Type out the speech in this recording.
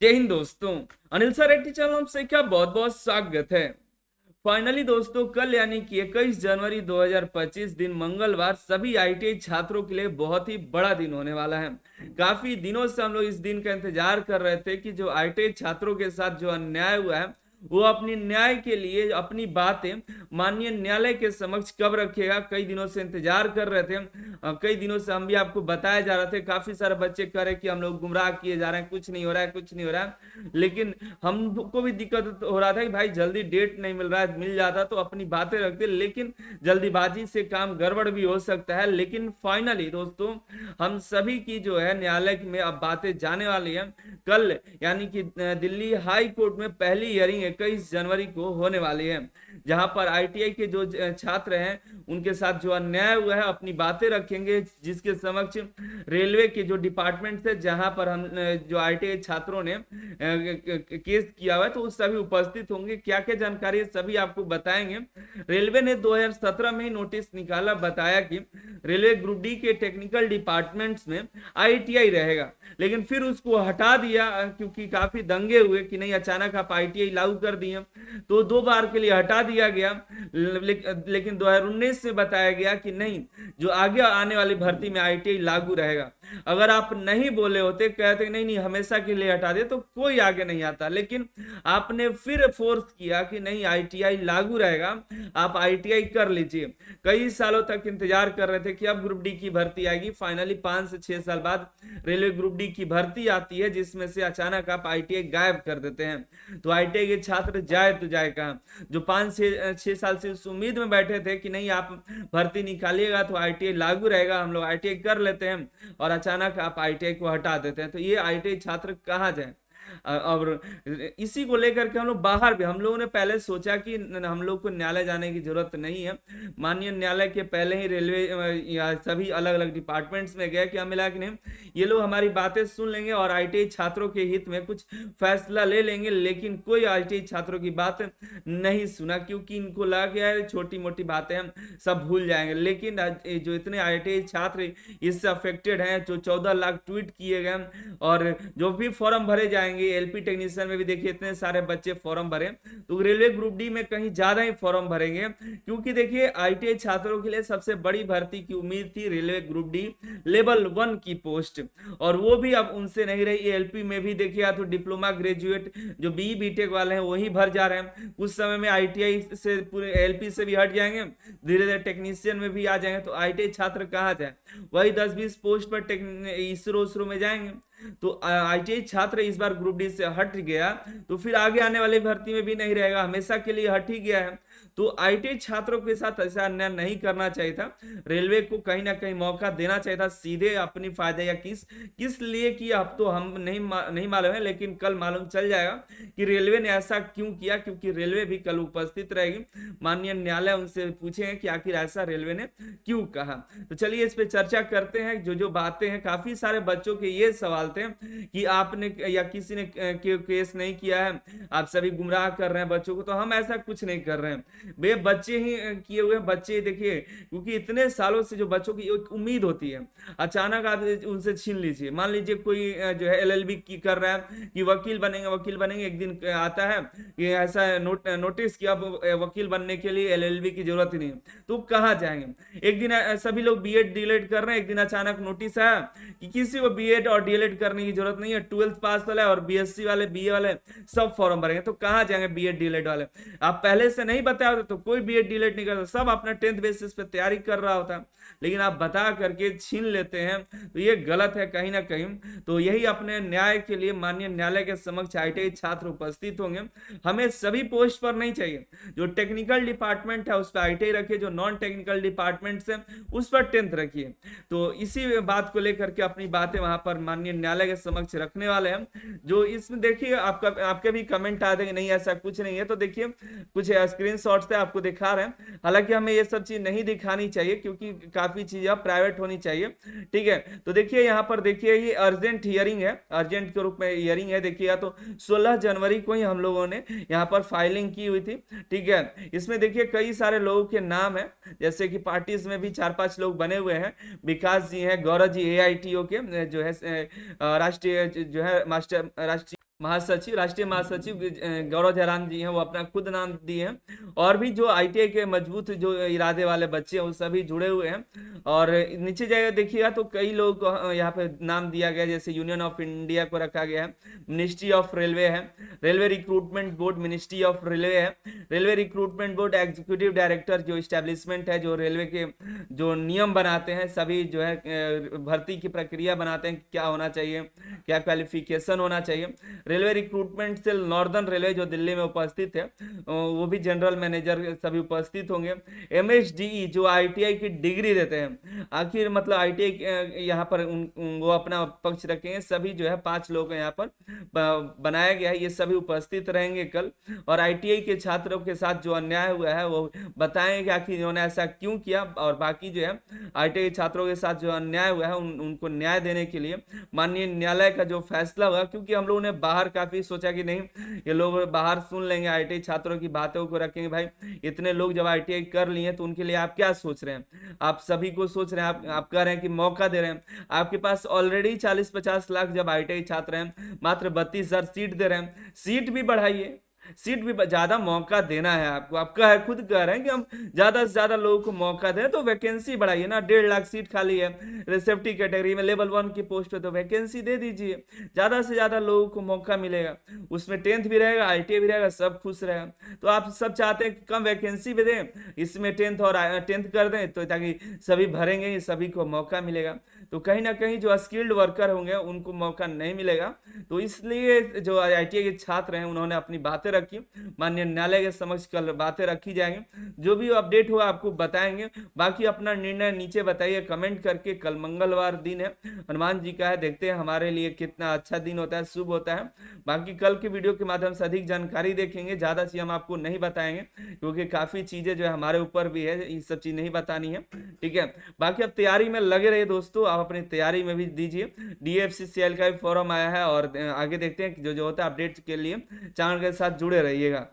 जय हिंद दोस्तों। Anil sir eighty channel से क्या बहुत बहुत स्वागत है। फाइनली दोस्तों कल यानी कि 21 जनवरी 2025 दिन मंगलवार सभी आईटीआई छात्रों के लिए बहुत ही बड़ा दिन होने वाला है। काफी दिनों से हम लोग इस दिन का इंतजार कर रहे थे कि जो आईटीआई छात्रों के साथ जो अन्याय हुआ है वो अपनी न्याय के लिए अपनी बातें माननीय न्यायालय के समक्ष कब रखेगा। कई दिनों से इंतजार कर रहे थे। कई दिनों से हम भी आपको बताया जा रहा थे। काफी सारे बच्चे कह रहे कि हम लोग गुमराह किए जा रहे हैं, कुछ नहीं हो रहा है, कुछ नहीं हो रहा है। लेकिन हमको भी दिक्कत हो रहा था कि भाई जल्दी डेट नहीं मिल रहा है, मिल जाता तो अपनी बातें रखते, लेकिन जल्दीबाजी से काम गड़बड़ भी हो सकता है। लेकिन फाइनली दोस्तों हम सभी की जो है न्यायालय में अब बातें जाने वाली है। कल यानी कि दिल्ली हाई कोर्ट में पहली हियरिंग 21 जनवरी को होने वाली है, जहां पर आईटीआई के जो छात्र हैं उनके साथ जो अन्याय हुआ है अपनी बातें रखेंगे, जिसके समक्ष रेलवे के जो डिपार्टमेंट है जहां पर हम जो आईटीआई छात्रों ने केस किया हुआ है तो वो सभी उपस्थित होंगे। क्या क्या जानकारी है सभी आपको बताएंगे। रेलवे ने 2017 में ही नोटिस निकाला, बताया कि रेलवे ग्रुप डी के टेक्निकल डिपार्टमेंट्स में आईटीआई रहेगा, लेकिन फिर उसको हटा दिया क्योंकि काफी दंगे हुए कि नहीं अचानक आप आईटीआई लागू कर दिए, तो 2 बार के लिए हटा दिया गया। लेकिन 2019 में बताया गया कि नहीं, जो आगे आने वाली भर्ती में आईटीआई लागू रहेगा। अगर आप नहीं बोले होते, कहते नहीं नहीं हमेशा के लिए हटा दे, तो कोई आगे नहीं आता। लेकिन आपने फिर फोर्स किया कि नहीं आईटीआई लागू रहेगा, आप आईटीआई कर लीजिए। कई सालों तक इंतजार कर रहे थे कि अब ग्रुप डी की भर्ती आएगी। फाइनली 5 से 6 साल बाद रेलवे ग्रुप डी की भर्ती आती है, जिसमें से अचानक आप आईटीआई गायब कर देते हैं। तो आईटीआई के छात्र जाए तो जाए कहां, जो 5 से 6 साल से उस उम्मीद में बैठे थे कि नहीं आप भर्ती निकालिएगा तो आईटीआई लागू रहेगा, हम लोग आईटीआई कर लेते हैं, और अचानक आप आईटीआई को हटा देते हैं। तो ये आईटीआई छात्र कहाँ जाए। और इसी को लेकर के हम लोग बाहर भी, हम लोगों ने पहले सोचा कि हम लोग को न्यायालय जाने की जरूरत नहीं है। माननीय न्यायालय के पहले ही रेलवे या सभी अलग अलग डिपार्टमेंट्स में गए कि हमें लगा कि नहीं ये लोग हमारी बातें सुन लेंगे और आईटीआई छात्रों के हित में कुछ फैसला ले लेंगे। लेकिन कोई आईटीआई छात्रों की बात नहीं सुना, क्योंकि इनको लगा कि यार छोटी मोटी बातें हम सब भूल जाएंगे। लेकिन जो इतने आईटीआई छात्र इससे अफेक्टेड हैं, जो 14 लाख ट्वीट किए गए और जो भी फॉर्म भरे जाएंगे, एलपी टेक्नीशियन में भी देखिए इतने सारे बच्चे फॉर्म भरे, तो रेलवे ग्रुप डी में कहीं ज्यादा ही फॉर्म भरेंगे। क्योंकि देखिए आईटीआई छात्रों के लिए सबसे बड़ी भर्ती की उम्मीद थी रेलवे ग्रुप डी लेवल 1 की पोस्ट, और वो भी अब उनसे नहीं रही। एलपी में भी देखिए तो डिप्लोमा ग्रेजुएट जो बी बीटेक वाले हैं वही भर जा रहे हैं। कुछ समय में आईटीआई से पूरे एलपी से भी हट जाएंगे, धीरे धीरे टेक्नीशियन में भी आ जाएंगे। तो आईटीआई छात्र कहाँ जाए, वही 10-20 पोस्ट पर इसरो में जाएंगे। तो आईटीआई छात्र इस बार ग्रुप डी से हट गया, तो फिर आगे आने वाली भर्ती में भी नहीं रहेगा, हमेशा के लिए हट ही गया है। तो आईटीआई छात्रों के साथ ऐसा अन्याय नहीं करना चाहिए था। रेलवे को कहीं ना कहीं मौका देना चाहिए था सीधे अपनी फायदे, या किस लिए किया अब तो हम नहीं मालूम है, लेकिन कल मालूम चल जाएगा कि रेलवे ने ऐसा क्यों किया। क्योंकि रेलवे भी कल उपस्थित रहेगी, माननीय न्यायालय उनसे पूछेंगे कि आखिर ऐसा रेलवे ने क्यों कहा। तो चलिए इस पे चर्चा करते हैं। जो बातें हैं, काफी सारे बच्चों के ये सवाल थे कि आपने या किसी ने केस नहीं किया है, आप सभी गुमराह कर रहे हैं बच्चों को। तो हम ऐसा कुछ नहीं कर रहे हैं, वे बच्चे ही किए हुए बच्चे देखिए। क्योंकि इतने सालों से जो बच्चों की एक उम्मीद होती है, अचानक आप उनसे छीन लीजिए। मान लीजिए कोई जो है एलएलबी की कर रहा है कि वकील बनेंगे, एक दिन आता है कि ऐसा नोटिस कि अब वकील बनने के लिए एलएलबी की जरूरत ही नहीं, तो कहाँ जाएंगे। एक दिन सभी लोग बीएड डीएलएड कर रहे हैं, एक दिन अचानक नोटिस आया कि किसी को बीएड और डीएलएड करने की जरूरत नहीं है, 12th पास वाले और बीएससी वाले बीए वाले सब फॉर्म भरेंगे। तो कहाँ जाएंगे बीएड डीएलएड वाले। आप पहले से नहीं बताया होता तो कोई बीएड डीएलएड नहीं करता, सब अपना 10th बेसिस पे तैयारी कर रहा होता। लेकिन आप बता करके छीन लेते हैं, तो ये गलत है कहीं ना कहीं। तो यही अपने न्याय के लिए माननीय न्यायालय के समक्ष आईटीआई छात्र उपस्थित होंगे। हमें सभी पोस्ट पर नहीं चाहिए, जो टेक्निकल डिपार्टमेंट है उस पर आईटीआई रखिए, जो नॉन टेक्निकल डिपार्टमेंट है उस पर 10th रखिए। तो इसी बात को लेकर के अपनी बातें वहां पर माननीय न्यायालय के समक्ष रखने वाले हैं। जो इसमें देखिए आपके भी कमेंट आ देंगे नहीं ऐसा कुछ नहीं है, तो देखिए कुछ स्क्रीनशॉट्स थे आपको दिखा रहे हैं। हालांकि हमें ये सब चीज नहीं दिखानी चाहिए क्योंकि काफी चीजें प्राइवेट होनी चाहिए, ठीक है। तो देखिए यहाँ पर देखिए ये अर्जेंट हियरिंग है, अर्जेंट के रूप में हियरिंग है। देखिए या तो 16 जनवरी को ही हम लोगों ने यहाँ पर फाइलिंग की हुई थी, ठीक है। इसमें देखिए कई सारे लोगों के नाम है, जैसे कि पार्टीज में भी 4-5 लोग बने हुए हैं। विकास जी हैं, गौरव जी एआईटीओ के जो है राष्ट्रीय जो है मास्टर राष्ट्रीय महासचिव, राष्ट्रीय महासचिव गौरव झरान जी हैं, वो अपना खुद नाम दिए हैं। और भी जो आईटीआई के मजबूत जो इरादे वाले बच्चे हैं वो सभी जुड़े हुए हैं। और नीचे जाएगा देखिएगा तो कई लोग को यहाँ पे नाम दिया गया, जैसे यूनियन ऑफ इंडिया को रखा गया है, मिनिस्ट्री ऑफ रेलवे है, railway recruitment board ministry of railway है, railway recruitment board executive director जो इस्टेब्लिशमेंट है, जो रेलवे के जो नियम बनाते हैं, सभी जो है भर्ती की प्रक्रिया बनाते हैं, क्या होना चाहिए, क्या क्वालिफिकेशन होना चाहिए। Railway recruitment cell northern railway जो दिल्ली में उपस्थित है, वो भी जनरल मैनेजर सभी उपस्थित होंगे। एमएसडीई जो आईटीआई की डिग्री देते हैं, आखिर मतलब आईटीआई यहाँ पर वो अपना पक्ष रखेंगे। सभी जो है 5 लोग यहाँ पर बनाया गया है, ये सभी उपस्थित रहेंगे कल। और आईटीआई के छात्रों के साथ जो अन्याय हुआ है वो बताएंगे कि आखिर इन्होंने ऐसा क्यों किया। और बाकी जो है आईटीआई छात्रों के साथ जो अन्याय हुआ है उनको न्याय देने के लिए माननीय न्यायालय का जो फैसला होगा, क्योंकि हम लोगों ने बाहर काफी सोचा कि नहीं ये लोग बाहर सुन लेंगे, आईटीआई छात्रों की बातों को रखेंगे। भाई इतने लोग जब आईटीआई कर लिए तो उनके लिए आप क्या सोच रहे हैं, आप सभी को सोच रहे हैं, आप कह रहे हैं कि मौका दे रहे हैं। आपके पास ऑलरेडी 40-50 लाख जब आईटीआई छात्र हैं, मात्र 32,000 सीट दे रहे हैं, सीट भी बढ़ाइए, सीट भी ज्यादा मौका देना है आपको। आप खुद कह रहे हैं कि हम ज्यादा से ज्यादा लोगों को मौका दें, तो वैकेंसी बढ़ाइए ना। 1.5 लाख सीट खाली है सेफ्टी कैटेगरी में, लेवल 1 की पोस्ट पे, तो वैकेंसी दे दीजिए, ज्यादा से ज्यादा लोगों को मौका मिलेगा। उसमें 10th भी रहेगा, आईटीआई भी रहेगा, सब खुश रहेगा। तो आप सब चाहते हैं कि कम वैकेंसी भी दें, इसमें 10th कर दें, तो ताकि सभी भरेंगे, सभी को मौका मिलेगा। तो कहीं ना कहीं जो स्किल्ड वर्कर होंगे उनको मौका नहीं मिलेगा। तो इसलिए जो आईटीआई के छात्र हैं उन्होंने अपनी बातें रखी, माननीय न्यायालय के समक्ष कल बातें रखी जाएंगी। जो भी अपडेट हुआ आपको बताएंगे। बाकी अपना निर्णय नीचे बताइए कमेंट करके। कल मंगलवार दिन है, हनुमान जी का है, देखते हैं हमारे लिए कितना अच्छा दिन होता है, शुभ होता है। बाकी कल के वीडियो के माध्यम से अधिक जानकारी देखेंगे, ज्यादा चीज हम आपको नहीं बताएंगे क्योंकि काफी चीजें जो है हमारे ऊपर भी है, ये सब चीज नहीं बतानी है, ठीक है। बाकी अब तैयारी में लगे रहिए दोस्तों, आप अपनी तैयारी में भी दीजिए। डीएफसीसीएल का भी फॉर्म आया है और आगे देखते हैं जो जो होता है अपडेट के लिए चैनल के साथ जुड़े रहिएगा।